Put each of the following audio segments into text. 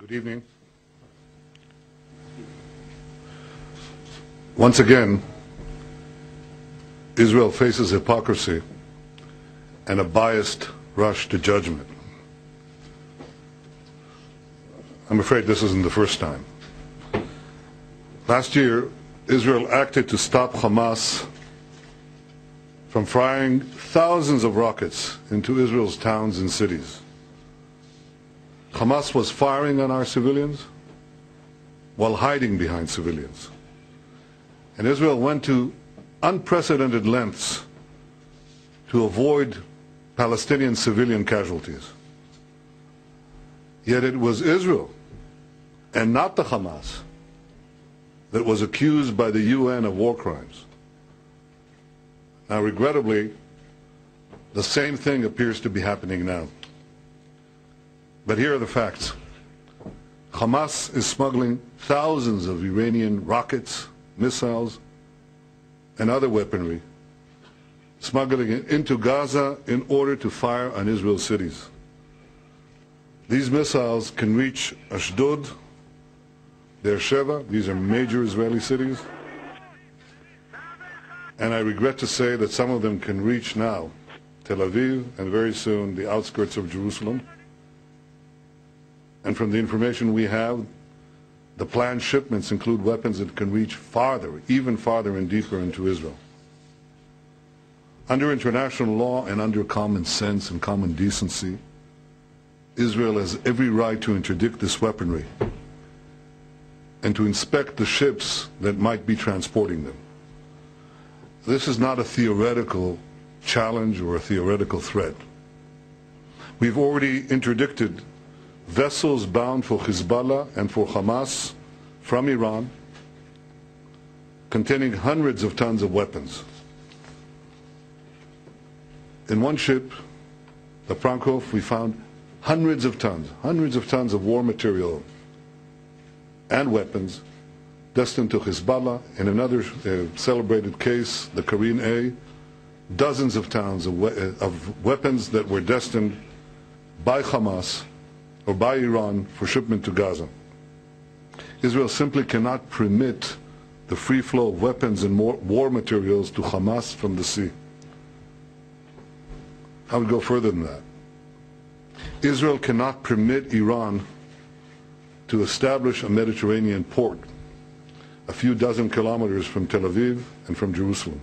Good evening. Once again, Israel faces hypocrisy and a biased rush to judgment. I'm afraid this isn't the first time. Last year, Israel acted to stop Hamas from firing thousands of rockets into Israel's towns and cities. Hamas was firing on our civilians while hiding behind civilians. And Israel went to unprecedented lengths to avoid Palestinian civilian casualties. Yet it was Israel, and not the Hamas, that was accused by the UN of war crimes. Now, regrettably, the same thing appears to be happening now. But here are the facts. Hamas is smuggling thousands of Iranian rockets, missiles, and other weaponry, smuggling it into Gaza in order to fire on Israel's cities. These missiles can reach Ashdod, Beersheba, these are major Israeli cities, and I regret to say that some of them can reach now Tel Aviv and very soon the outskirts of Jerusalem. And from the information we have, the planned shipments include weapons that can reach farther, even farther and deeper into Israel. Under international law and under common sense and common decency, Israel has every right to interdict this weaponry and to inspect the ships that might be transporting them. This is not a theoretical challenge or a theoretical threat. We've already interdicted vessels bound for Hezbollah and for Hamas from Iran, containing hundreds of tons of weapons. In one ship, the Frankhof, we found hundreds of tons of war material and weapons destined to Hezbollah. In another celebrated case, the Korean A, dozens of tons of weapons that were destined by Hamas or by Iran for shipment to Gaza. Israel simply cannot permit the free flow of weapons and war materials to Hamas from the sea. I would go further than that. Israel cannot permit Iran to establish a Mediterranean port a few dozen kilometers from Tel Aviv and from Jerusalem.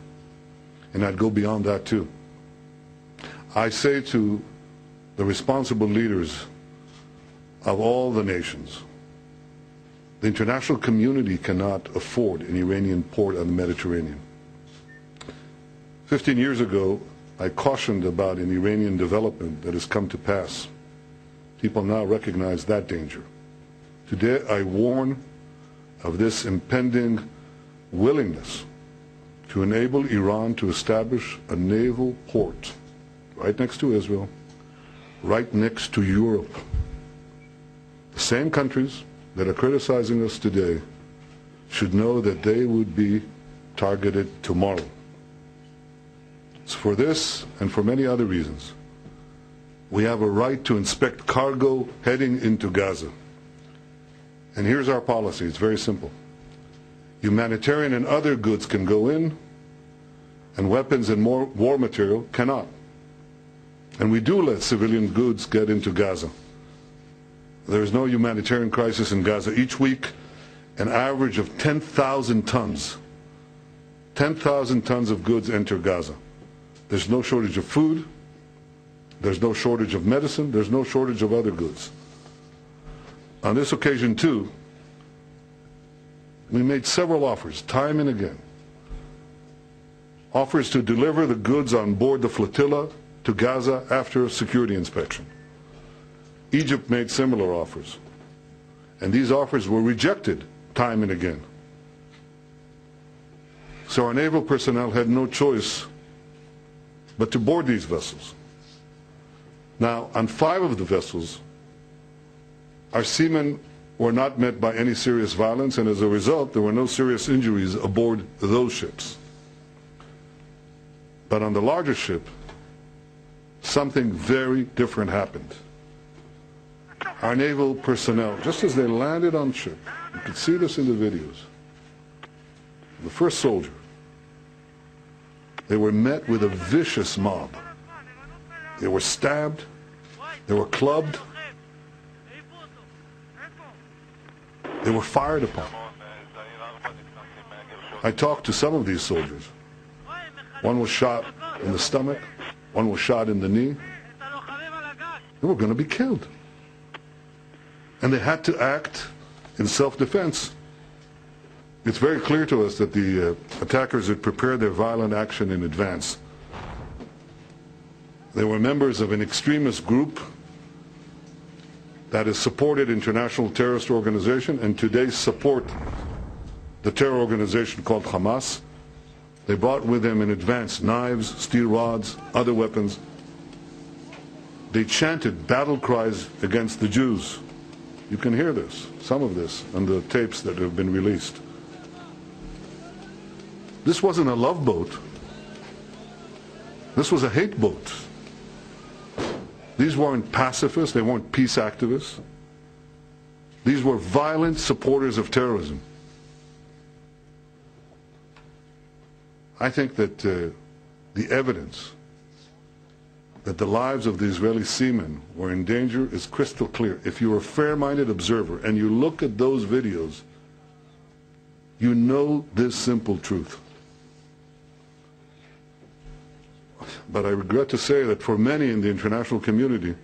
And I'd go beyond that too. I say to the responsible leaders of all the nations, the international community cannot afford an Iranian port on the Mediterranean. 15 years ago, I cautioned about an Iranian development that has come to pass. People now recognize that danger. Today, I warn of this impending willingness to enable Iran to establish a naval port right next to Israel, right next to Europe. The same countries that are criticizing us today should know that they would be targeted tomorrow. So for this and for many other reasons, we have a right to inspect cargo heading into Gaza. And here's our policy. It's very simple. Humanitarian and other goods can go in, and weapons and war material cannot. And we do let civilian goods get into Gaza. There is no humanitarian crisis in Gaza. Each week, an average of 10,000 tons. 10,000 tons of goods enter Gaza. There's no shortage of food. There's no shortage of medicine. There's no shortage of other goods. On this occasion, too, we made several offers, time and again. Offers to deliver the goods on board the flotilla to Gaza after security inspection. Egypt made similar offers, and these offers were rejected time and again. So our naval personnel had no choice but to board these vessels. Now, on 5 of the vessels, our seamen were not met by any serious violence, and as a result, there were no serious injuries aboard those ships. But on the larger ship, something very different happened. our naval personnel, just as they landed on ship, you could see this in the videos, the first soldier, they were met with a vicious mob. They were stabbed, they were clubbed, they were fired upon. I talked to some of these soldiers. One was shot in the stomach, one was shot in the knee. They were going to be killed. And they had to act in self-defense. It's very clear to us that the attackers had prepared their violent action in advance. They were members of an extremist group that has supported international terrorist organization and today support the terror organization called HAMAS. They brought with them in advance knives, steel rods, other weapons. They chanted battle cries against the Jews. You can hear this, some of this, on the tapes that have been released. This wasn't a love boat. This was a hate boat. These weren't pacifists, they weren't peace activists. These were violent supporters of terrorism. I think that the evidence that the lives of the Israeli seamen were in danger is crystal clear. If you're a fair-minded observer and you look at those videos, you know this simple truth. But I regret to say that for many in the international community,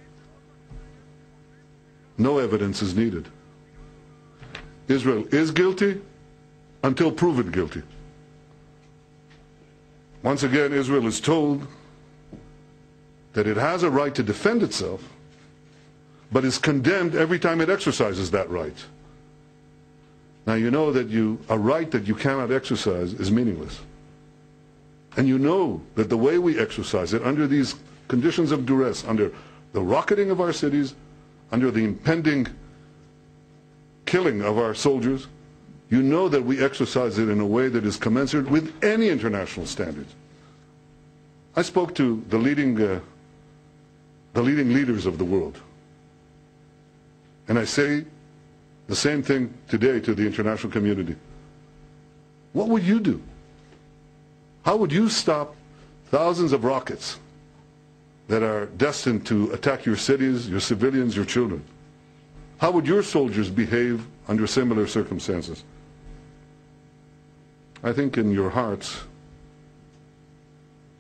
no evidence is needed. Israel is guilty until proven guilty. Once again, Israel is told that it has a right to defend itself, but is condemned every time it exercises that right. Now you know that a right that you cannot exercise is meaningless. And you know that the way we exercise it, under these conditions of duress, under the rocketing of our cities, under the impending killing of our soldiers, you know that we exercise it in a way that is commensurate with any international standards. I spoke to the leading leaders of the world. And I say the same thing today to the international community. What would you do? How would you stop thousands of rockets that are destined to attack your cities, your civilians, your children? How would your soldiers behave under similar circumstances? I think in your hearts,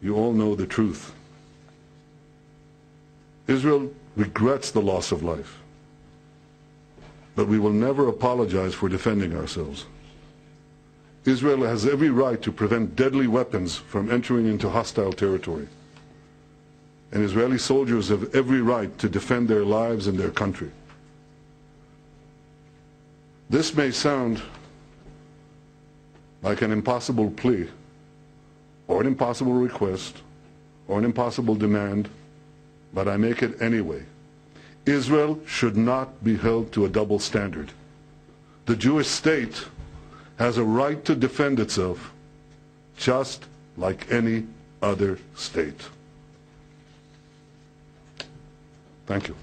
you all know the truth. Israel regrets the loss of life, but we will never apologize for defending ourselves. Israel has every right to prevent deadly weapons from entering into hostile territory. And Israeli soldiers have every right to defend their lives and their country. This may sound like an impossible plea, or an impossible request, or an impossible demand, but I make it anyway. Israel should not be held to a double standard. The Jewish state has a right to defend itself just like any other state. Thank you.